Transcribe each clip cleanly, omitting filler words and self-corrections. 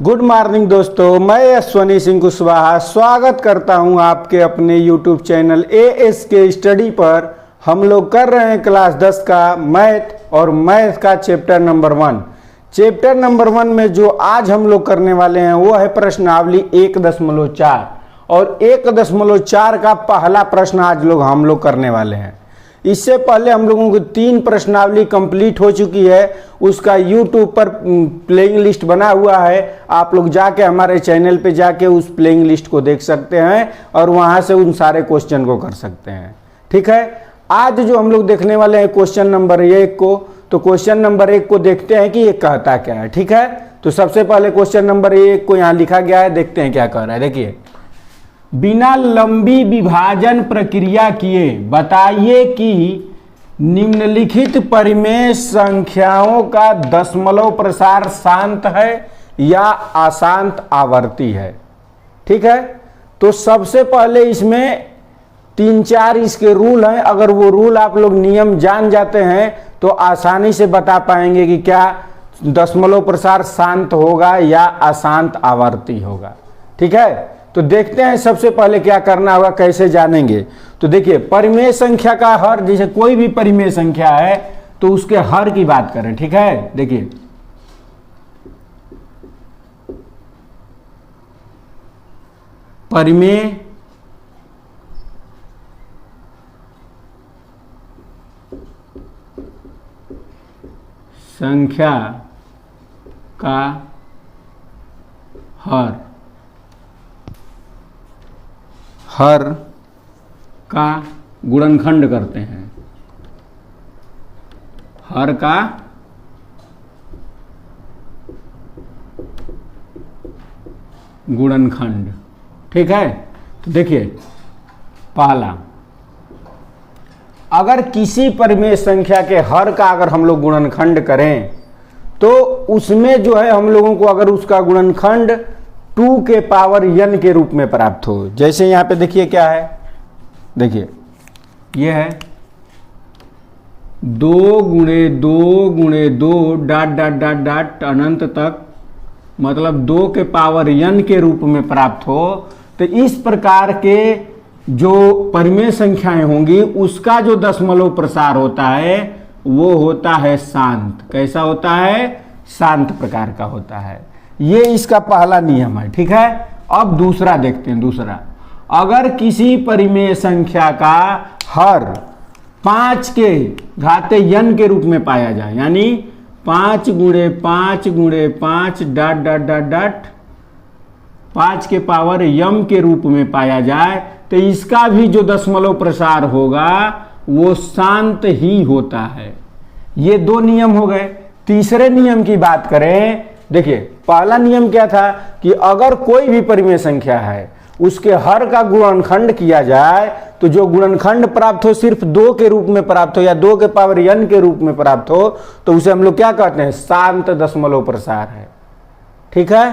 Good morning दोस्तों, मैं अश्वनी सिंह कुशवाहा स्वागत करता हूं आपके अपने यूट्यूब चैनल ASK स्टडी पर। हम लोग कर रहे हैं क्लास 10 का मैथ और मैथ का चैप्टर नंबर 1। चैप्टर नंबर 1 में जो आज हम लोग करने वाले हैं वो है प्रश्नावली 1.4 और 1.4 का पहला प्रश्न आज हम लोग करने वाले हैं। इससे पहले हम लोगों की 3 प्रश्नावली कंप्लीट हो चुकी है, उसका YouTube पर प्लेइंग लिस्ट बना हुआ है। आप लोग जाके हमारे चैनल पे जाके उस प्लेइंग लिस्ट को देख सकते हैं और वहां से उन सारे क्वेश्चन को कर सकते हैं। ठीक है, आज जो हम लोग देखने वाले हैं क्वेश्चन नंबर 1 को, तो क्वेश्चन नंबर 1 को देखते हैं कि ये कहता क्या है। ठीक है, तो सबसे पहले क्वेश्चन नंबर 1 को यहाँ लिखा गया है, देखते हैं क्या कह रहा है। देखिए, बिना लंबी विभाजन प्रक्रिया किए बताइए कि निम्नलिखित परिमेय संख्याओं का दशमलव प्रसार शांत है या अशांत आवर्ती है। ठीक है, तो सबसे पहले इसमें 3-4 इसके रूल हैं। अगर वो रूल आप लोग नियम जान जाते हैं तो आसानी से बता पाएंगे कि क्या दशमलव प्रसार शांत होगा या अशांत आवर्ती होगा। ठीक है, तो देखते हैं सबसे पहले क्या करना होगा, कैसे जानेंगे। तो देखिए, परिमेय संख्या का हर, जैसे कोई भी परिमेय संख्या है तो उसके हर की बात करें। ठीक है, देखिए परिमेय संख्या का हर का गुणनखंड करते हैं। हर का गुणनखंड। ठीक है, तो देखिए पहला, अगर किसी परिमेय संख्या के हर का अगर हम लोग गुणनखंड करें तो उसमें जो है हम लोगों को अगर उसका गुणनखंड 2 के पावर n के रूप में प्राप्त हो। जैसे यहां पे देखिए क्या है, देखिए ये है 2 गुणे 2 गुणे 2 डॉट डॉट डॉट डॉट अनंत तक, मतलब 2 के पावर n के रूप में प्राप्त हो। तो इस प्रकार के जो परिमेय संख्याएं होंगी उसका जो दशमलव प्रसार होता है वो होता है शांत। कैसा होता है? शांत प्रकार का होता है। ये इसका पहला नियम है। ठीक है, अब दूसरा देखते हैं। दूसरा, अगर किसी परिमेय संख्या का हर 5 के घाते n के रूप में पाया जाए, यानी 5 गुणे 5 गुणे 5 डॉट डॉट डॉट डॉट 5 के पावर m के रूप में पाया जाए, तो इसका भी जो दशमलव प्रसार होगा वो शांत ही होता है। ये 2 नियम हो गए। तीसरे नियम की बात करें, देखिए पहला नियम क्या था कि अगर कोई भी परिमेय संख्या है उसके हर का गुणनखंड किया जाए तो जो गुणनखंड प्राप्त हो सिर्फ 2 के रूप में प्राप्त हो या 2 के पावर n के रूप में प्राप्त हो तो उसे हम लोग क्या कहते हैं? शांत दशमलव प्रसार है। ठीक है,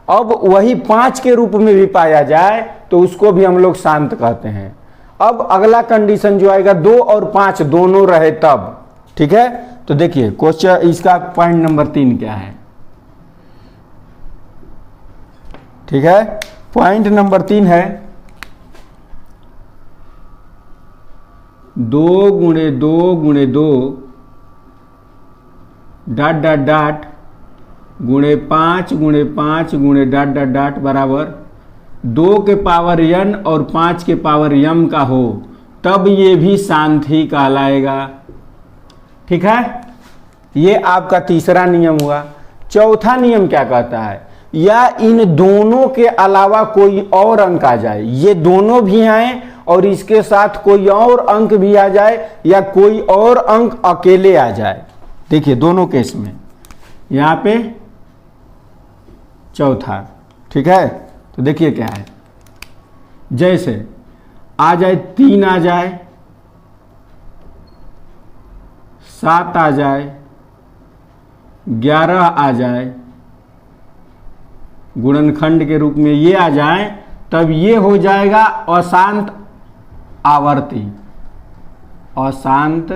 अब वही 5 के रूप में भी पाया जाए तो उसको भी हम लोग शांत कहते हैं। अब अगला कंडीशन जो आएगा 2 और 5 दोनों रहे तब। ठीक है, तो देखिए क्वेश्चन इसका पॉइंट नंबर 3 क्या है। ठीक है, पॉइंट नंबर 3 है 2 गुणे 2 गुणे 2 डॉट डॉट डॉट गुणे 5 गुणे 5 गुणे डॉट डॉट डॉट बराबर 2 के पावर n और 5 के पावर m का हो, तब ये भी शांत ही कहलाएगा। ठीक है, ये आपका तीसरा नियम हुआ। चौथा नियम क्या कहता है? या इन दोनों के अलावा कोई और अंक आ जाए, ये दोनों भी आए और इसके साथ कोई और अंक भी आ जाए या कोई और अंक अकेले आ जाए। देखिए दोनों केस में यहां पे चौथा। ठीक है, तो देखिए क्या है, जैसे आ जाए 3 आ जाए, 7 आ जाए, 11 आ जाए, गुणनखंड के रूप में ये आ जाए, तब ये हो जाएगा अशांत आवर्ती। अशांत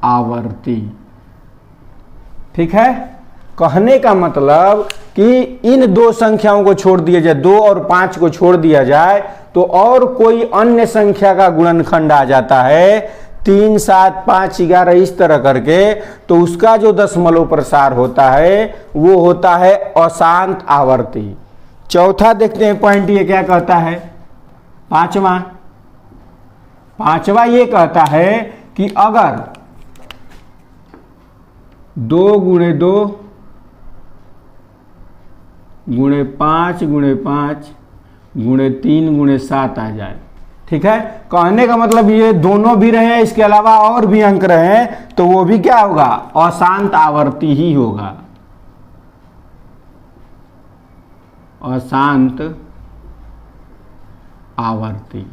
आवर्ती। ठीक है, कहने का मतलब कि इन दो संख्याओं को छोड़ दिया जाए, 2 और 5 को छोड़ दिया जाए तो और कोई अन्य संख्या का गुणनखंड आ जाता है 3, 7, 5, 11 इस तरह करके, तो उसका जो दशमलव प्रसार होता है वो होता है अशांत आवर्ती। चौथा देखते हैं पॉइंट, ये क्या कहता है? पांचवा ये कहता है कि अगर 2 गुणे 2 गुणे 5 गुणे 5 गुणे 3 गुणे 7 आ जाए। ठीक है, कहने का मतलब ये दोनों भी रहे, इसके अलावा और भी अंक रहे तो वो भी क्या होगा? अशांत आवर्ती ही होगा, अशांत आवर्ती।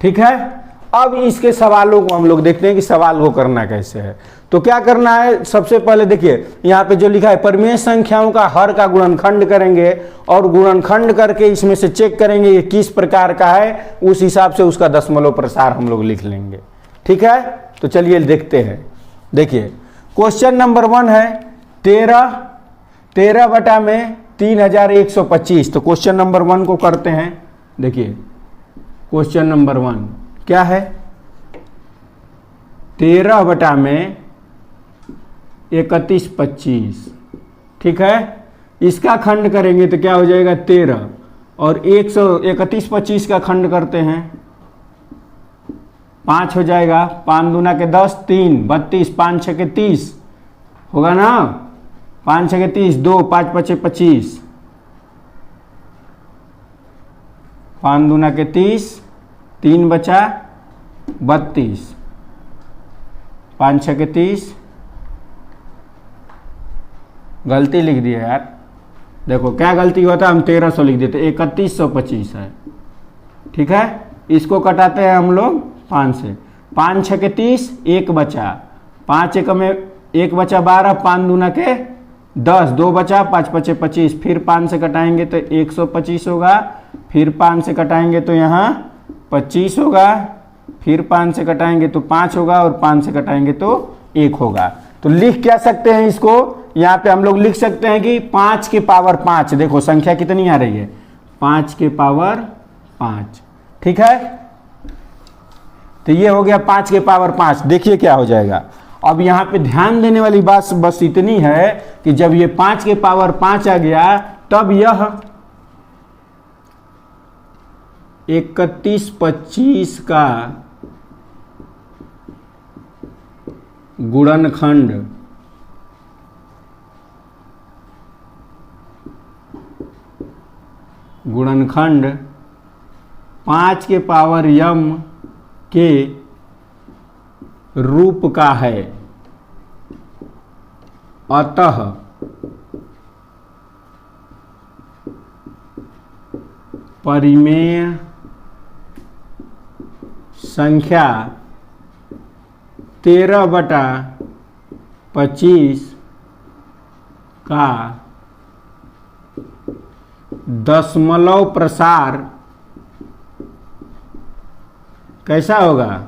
ठीक है, अब इसके सवालों को हम लोग देखते हैं कि सवाल को करना कैसे है। तो क्या करना है, सबसे पहले देखिए यहाँ पे जो लिखा है परिमेय संख्याओं का हर का गुणनखंड करेंगे और गुणनखंड करके इसमें से चेक करेंगे ये किस प्रकार का है, उस हिसाब से उसका दशमलव प्रसार हम लोग लिख लेंगे। ठीक है, तो चलिए देखते हैं। देखिए क्वेश्चन नंबर 1 है 13 बटा में 3125। तो क्वेश्चन नंबर 1 को करते हैं। देखिए क्वेश्चन नंबर 1 क्या है? 13 बटा में 3125। ठीक है, इसका खंड करेंगे तो क्या हो जाएगा? 13 और 13125 का खंड करते हैं 5 हो जाएगा। 5 दूना के 10, 3 32, 5 6 के 30 होगा ना, 5 6 के 30, 2 5 5 25, 5 दूना के 30, 3 बचा 32, 5 6 के 30, गलती लिख दिया यार। देखो क्या गलती हुआ था, हम 1300 लिख देते, 3125 है। ठीक है, इसको कटाते हैं हम लोग 5 से। 5 6 के 30, 1 बचा, 5 1 में 1 बचा 12, 5 दूना के 10, 2 बचा, 5 5 25, फिर 5 से कटाएंगे तो 125 होगा, फिर 5 से कटाएंगे तो यहाँ 25 होगा, फिर 5 से कटाएंगे तो 5 होगा और 5 से कटाएंगे तो 1 होगा। तो लिख क्या सकते हैं इसको? यहाँ पे हम लोग लिख सकते हैं कि 5 के पावर 5। देखो संख्या कितनी आ रही है? 5 के पावर 5। ठीक है, तो ये हो गया 5 के पावर 5। देखिए क्या हो जाएगा। अब यहाँ पे ध्यान देने वाली बात बस इतनी है कि जब ये 5 के पावर 5 आ गया तब यह 3125 का गुणनखंड गुणनखंड 5 के पावर m के रूप का है। अतः परिमेय संख्या 13/25 का दशमलव प्रसार कैसा होगा?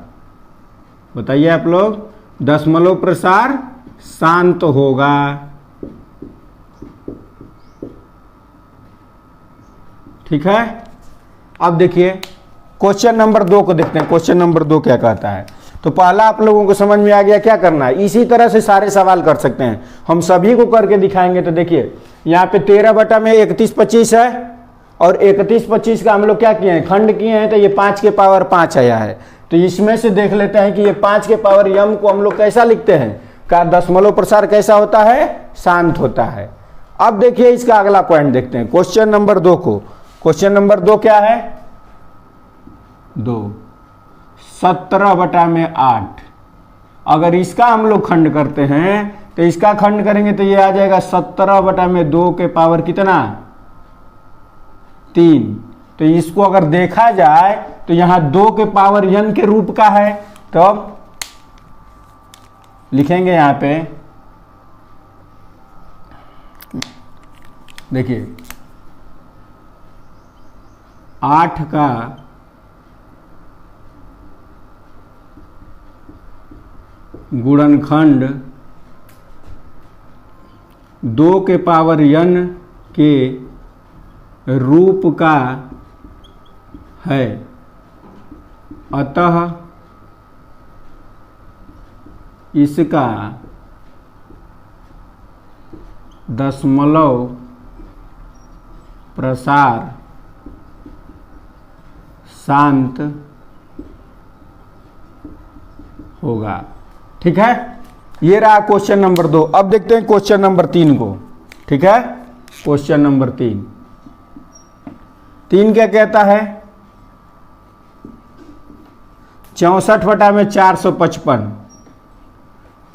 बताइए आप लोग। दशमलव प्रसार शांत होगा। ठीक है, अब देखिए क्वेश्चन नंबर 2 को देखते हैं। क्वेश्चन नंबर 2 क्या कहता है? तो पहला आप लोगों को समझ में आ गया क्या करना है। इसी तरह से सारे सवाल कर सकते हैं, हम सभी को करके दिखाएंगे। तो देखिए यहाँ पे 13 बटा में 3125 है और 3125 का हम लोग क्या किए हैं? खंड किए हैं। तो ये 5 के पावर 5 आया है। तो इसमें से देख लेते हैं कि ये 5 के पावर m को हम लोग कैसा लिखते हैं? का दशमलव प्रसार कैसा होता है? शांत होता है। अब देखिए इसका अगला पॉइंट देखते हैं, क्वेश्चन नंबर 2 को। क्वेश्चन नंबर 2 क्या है? 2 17 बटा में 8। अगर इसका हम लोग खंड करते हैं तो इसका खंड करेंगे तो ये आ जाएगा 17 बटा में 2 के पावर कितना? 3। तो इसको अगर देखा जाए तो यहाँ 2 के पावर n के रूप का है। तो अब लिखेंगे यहाँ पे, देखिए 8 का गुणनखंड 2 के पावर n के रूप का है, अतः इसका दशमलव प्रसार शांत होगा। ठीक है, ये रहा क्वेश्चन नंबर 2। अब देखते हैं क्वेश्चन नंबर 3 को। ठीक है, क्वेश्चन नंबर 3 क्या कहता है? 64 बटा में 455,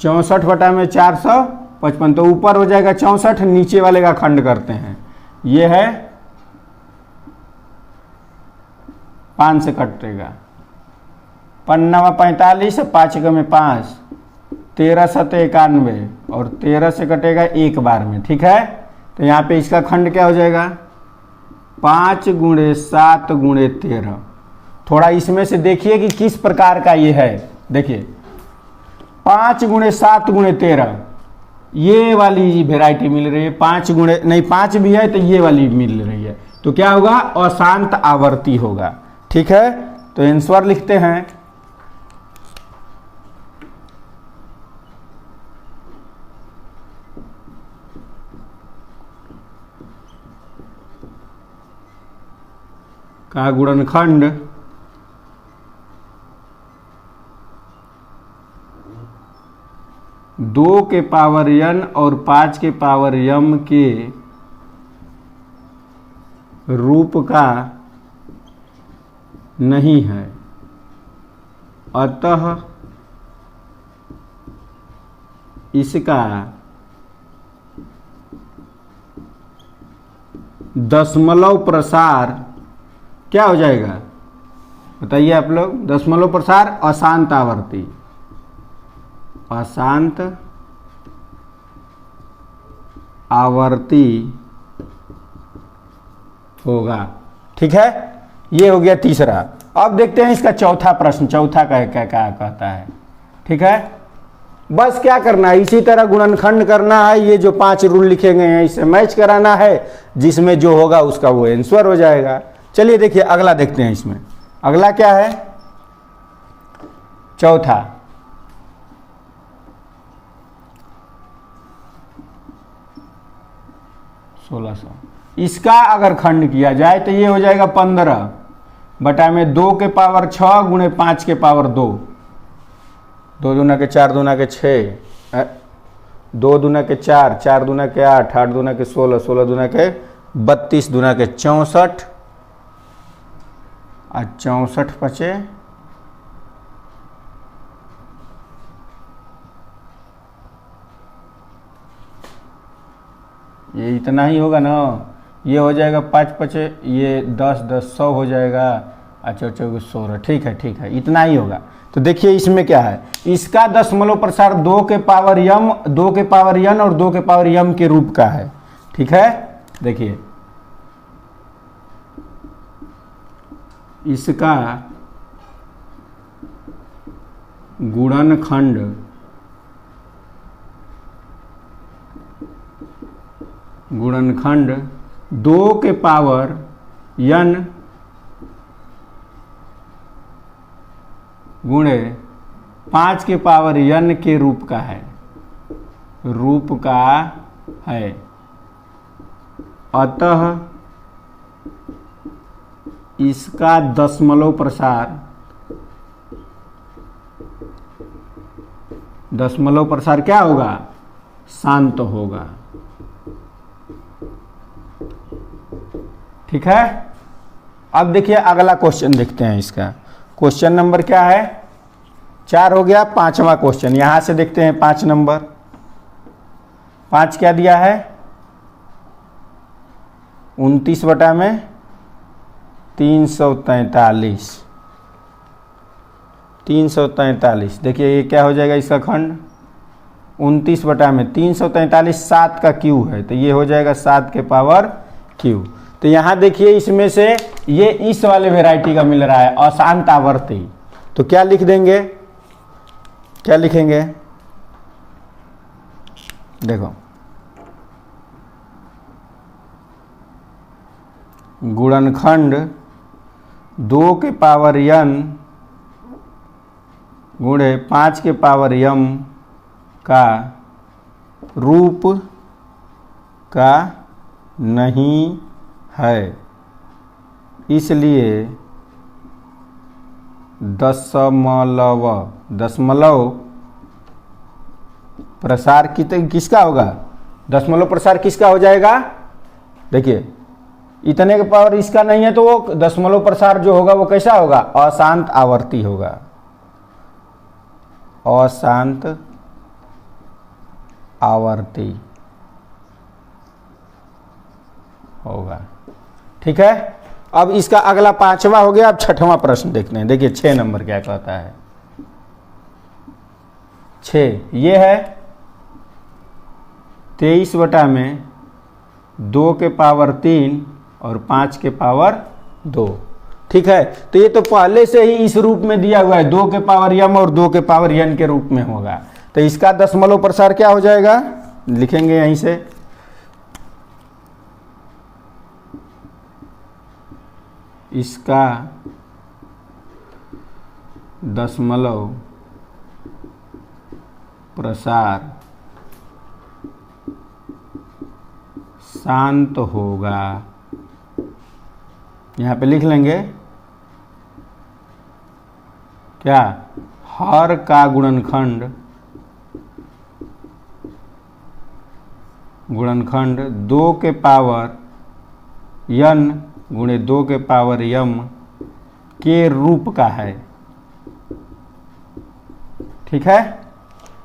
64 बटा में 455, तो ऊपर हो जाएगा 64, नीचे वाले का खंड करते हैं। ये है 5 से कटेगा, 5 45, 5 में 5, 13 7 91, और 13 से कटेगा एक बार में। ठीक है, तो यहाँ पे इसका खंड क्या हो जाएगा? 5 × 7 × 13। थोड़ा इसमें से देखिए कि किस प्रकार का ये है। देखिए 5 × 7 × 13, ये वाली वेराइटी मिल रही है। 5 भी है तो ये वाली मिल रही है, तो क्या होगा? अशांत आवर्ती होगा। ठीक है, तो आंसर लिखते हैं। का गुणनखंड दो के पावर n और 5 के पावर m के रूप का नहीं है, अतः इसका दशमलव प्रसार क्या हो जाएगा? बताइए आप लोग। दशमलव प्रसार अशांत आवर्ती, अशांत आवर्ती होगा। ठीक है, ये हो गया तीसरा। अब देखते हैं इसका चौथा प्रश्न। चौथा क्या कहता है? ठीक है, बस क्या करना है, इसी तरह गुणनखंड करना है। ये जो 5 रूल लिखे गए हैं इसे मैच कराना है, जिसमें जो होगा उसका वो आंसर हो जाएगा। चलिए देखिए अगला देखते हैं। इसमें अगला क्या है? चौथा, इसका अगर खंड किया जाए तो ये हो जाएगा 15 बटा में 2 के पावर 6 × 5 के पावर 2, 2 दूना के 4, दूना के 6, 2 दूना के 4, 4 दूना के 8, 8 दूना के 16, 16 दूना के 32, दूना के 64, और 64 पचे ये इतना ही होगा ना। ये हो जाएगा 5 पचे, ये 10 10 100 हो जाएगा, अच्छा 16। ठीक है, ठीक है, इतना ही होगा। तो देखिए इसमें क्या है, इसका दशमलव प्रसार 2 के पावर m, 2 के पावर n और 2 के पावर m के रूप का है। ठीक है, देखिए इसका गुणनखंड गुणनखंड 2 के पावर n गुणे 5 के पावर n के रूप का है, अतः इसका दशमलव प्रसार क्या होगा? शांत होगा। ठीक है, अब देखिए अगला क्वेश्चन देखते हैं। इसका क्वेश्चन नंबर क्या है? 4 हो गया। 5वां क्वेश्चन यहां से देखते हैं। 5 नंबर, 5 क्या दिया है? 29 बटा में 343, 343। देखिए ये क्या हो जाएगा? इसका खंड 29 बटा में 343, 7 का क्यू है, तो ये हो जाएगा 7 के पावर क्यू। तो यहाँ देखिए इसमें से ये इस वाले वेराइटी का मिल रहा है, अशांत आवर्ती। तो क्या लिख देंगे? क्या लिखेंगे? देखो गुणनखंड 2 के पावर n गुणे 5 के पावर m का रूप का नहीं है, इसलिए दशमलव प्रसार किसका होगा? दशमलव प्रसार किसका हो जाएगा? देखिए इतने के पावर इसका नहीं है तो वो दशमलव प्रसार जो होगा वो कैसा होगा? अशांत आवर्ती होगा, अशांत आवर्ती होगा। ठीक है, अब इसका अगला 5वां हो गया। अब 6वां प्रश्न देखते हैं। देखिए 6 नंबर क्या कहता है। 6 ये है 23/2 के पावर 3 और 5 के पावर 2। ठीक है, तो ये तो पहले से ही इस रूप में दिया हुआ है, 2 के पावर m और 2 के पावर n के रूप में होगा। तो इसका दशमलव प्रसार क्या हो जाएगा? लिखेंगे यहीं से, इसका दशमलव प्रसार शांत होगा। यहाँ पे लिख लेंगे क्या? हर का गुणनखंड 2 के पावर n गुणे 2 के पावर m के रूप का है। ठीक है,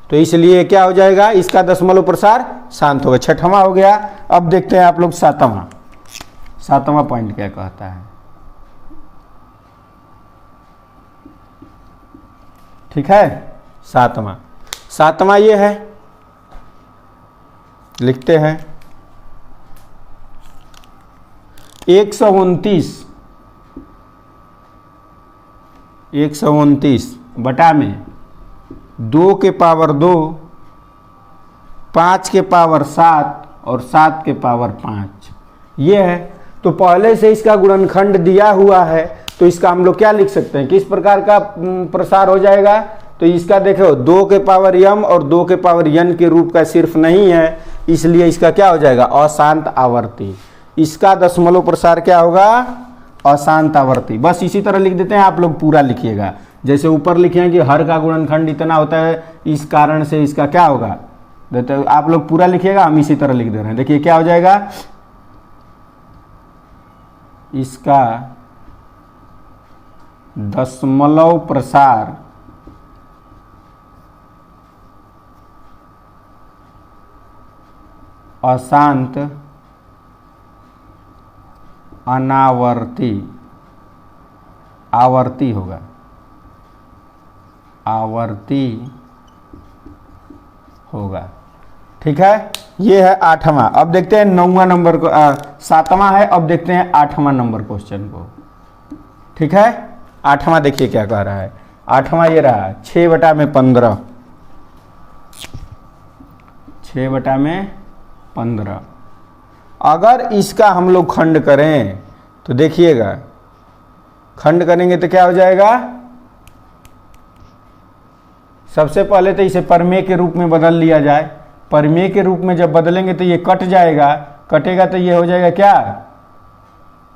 तो इसलिए क्या हो जाएगा? इसका दशमलव प्रसार शांत होगा। 6वां हो गया। अब देखते हैं आप लोग 7वां पॉइंट क्या कहता है। ठीक है, 7वां ये है, लिखते हैं 129 बटा में 2 के पावर 2, 5 के पावर 7 और 7 के पावर 5 ये है। तो पहले से इसका गुणनखंड दिया हुआ है, तो इसका हम लोग क्या लिख सकते हैं? किस प्रकार का प्रसार हो जाएगा? तो इसका देखो 2 के पावर m और 2 के पावर n के रूप का सिर्फ नहीं है, इसलिए इसका क्या हो जाएगा? अशांत आवर्ती। इसका दशमलव प्रसार क्या होगा? अशांत आवर्ती। बस इसी तरह लिख देते हैं, आप लोग पूरा लिखिएगा। जैसे ऊपर लिखे हैं कि हर का गुणनखंड इतना होता है, इस कारण से इसका क्या होगा? देते आप लोग पूरा लिखिएगा, हम इसी तरह लिख दे रहे हैं। देखिए क्या हो जाएगा? इसका दशमलव प्रसार अशांत अनावर्ती आवर्ती होगा, आवर्ती होगा। ठीक है, ये है 8वां। अब देखते हैं 9वां नंबर को, 7वां है। अब देखते हैं 8वां नंबर क्वेश्चन को। ठीक है, 8वां देखिए क्या कह रहा है। 8वां ये रहा 6/15, 6/15। अगर इसका हम लोग खंड करें तो देखिएगा, खंड करेंगे तो क्या हो जाएगा? सबसे पहले तो इसे परमेय के रूप में बदल लिया जाए। परमेय के रूप में जब बदलेंगे तो ये कट जाएगा, कटेगा तो ये हो जाएगा क्या?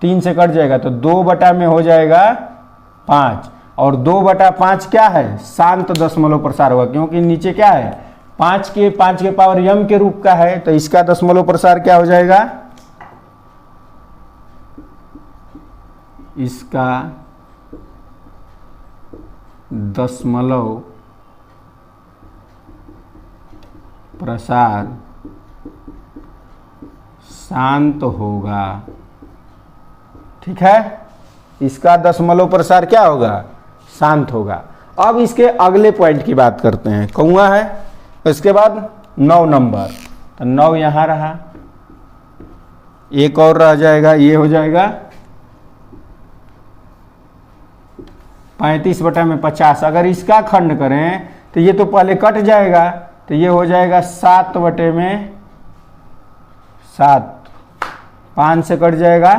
3 से कट जाएगा तो 2 बटा में हो जाएगा 5, और 2/5 क्या है? शांत दशमलव प्रसार होगा, क्योंकि नीचे क्या है? 5 के पावर m के रूप का है। तो इसका दशमलव प्रसार क्या हो जाएगा? इसका दशमलव प्रसार शांत होगा। ठीक है, इसका दशमलव प्रसार क्या होगा? शांत होगा। अब इसके अगले पॉइंट की बात करते हैं। कौआ है, इसके बाद 9 नंबर, तो 9 यहाँ रहा, एक और रह जाएगा, ये हो जाएगा 35/50। अगर इसका खंड करें तो ये तो पहले कट जाएगा, तो ये हो जाएगा 7/7, 5 से कट जाएगा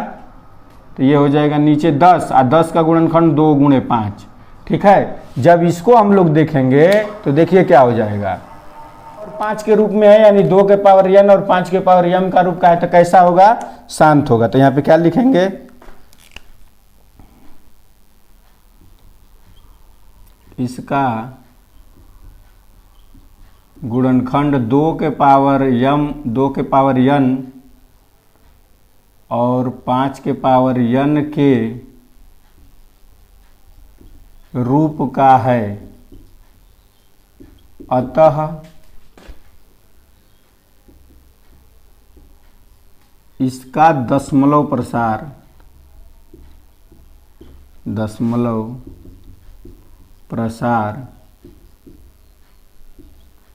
तो ये हो जाएगा नीचे 10 और 10 का गुणनखंड 2 गुणे 5। ठीक है, जब इसको हम लोग देखेंगे तो देखिए क्या हो जाएगा, और 5 के रूप में है यानी 2 के पावर n और 5 के पावर m का रूप का है, तो कैसा होगा, शांत होगा। तो यहाँ पे क्या लिखेंगे, इसका गुणनखंड 2 के पावर m 2 के पावर n और 5 के पावर n के रूप का है, अतः इसका दशमलव प्रसार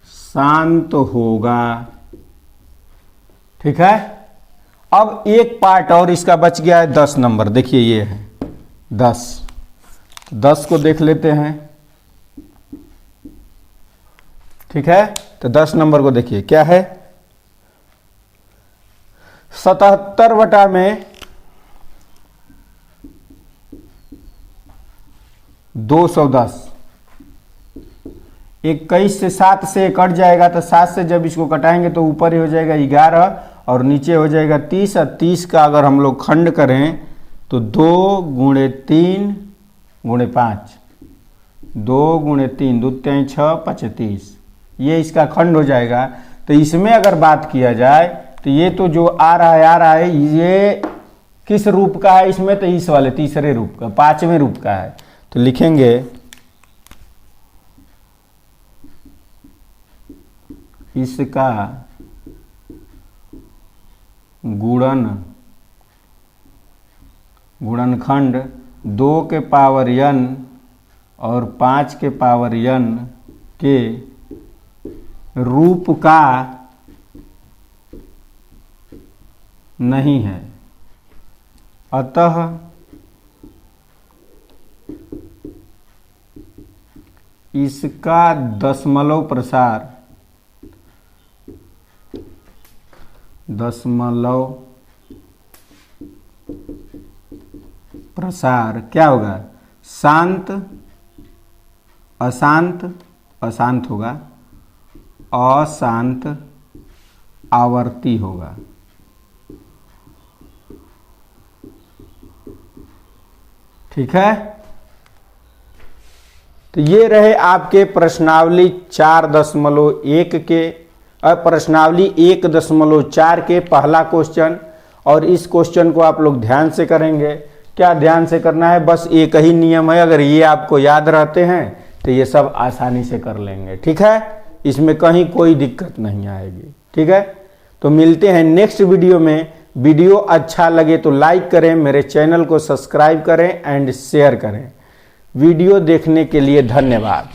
शांत होगा। ठीक है, अब एक पार्ट और इसका बच गया है 10 नंबर। देखिए ये है 10 को देख लेते हैं। ठीक है, तो 10 नंबर को देखिए क्या है, 77 बटा में 210। 21 से 7 से कट जाएगा, तो 7 से जब इसको कटाएंगे तो ऊपर ही हो जाएगा 11 और नीचे हो जाएगा 30। और 30 का अगर हम लोग खंड करें तो 2 गुणे 3 गुणे 5, 2 गुणे 3 2 3 6 35, ये इसका खंड हो जाएगा। तो इसमें अगर बात किया जाए तो ये तो जो आ रहा है ये किस रूप का है इसमें, तो इस वाले तीसरे रूप का, 5वें रूप का है। तो लिखेंगे इसका गुणनखंड 2 के पावर n और 5 के पावर n के रूप का नहीं है, अतः इसका दशमलव प्रसार क्या होगा, शांत अशांत होगा, अशांत आवर्ती होगा। ठीक है, तो ये रहे आपके प्रश्नावली 4.1 के प्रश्नावली 1.4 के पहला क्वेश्चन। और इस क्वेश्चन को आप लोग ध्यान से करेंगे। क्या ध्यान से करना है, बस एक ही नियम है, अगर ये आपको याद रहते हैं तो ये सब आसानी से कर लेंगे। ठीक है, इसमें कहीं कोई दिक्कत नहीं आएगी। ठीक है, तो मिलते हैं नेक्स्ट वीडियो में। वीडियो अच्छा लगे तो लाइक करें, मेरे चैनल को सब्सक्राइब करें एंड शेयर करें। वीडियो देखने के लिए धन्यवाद।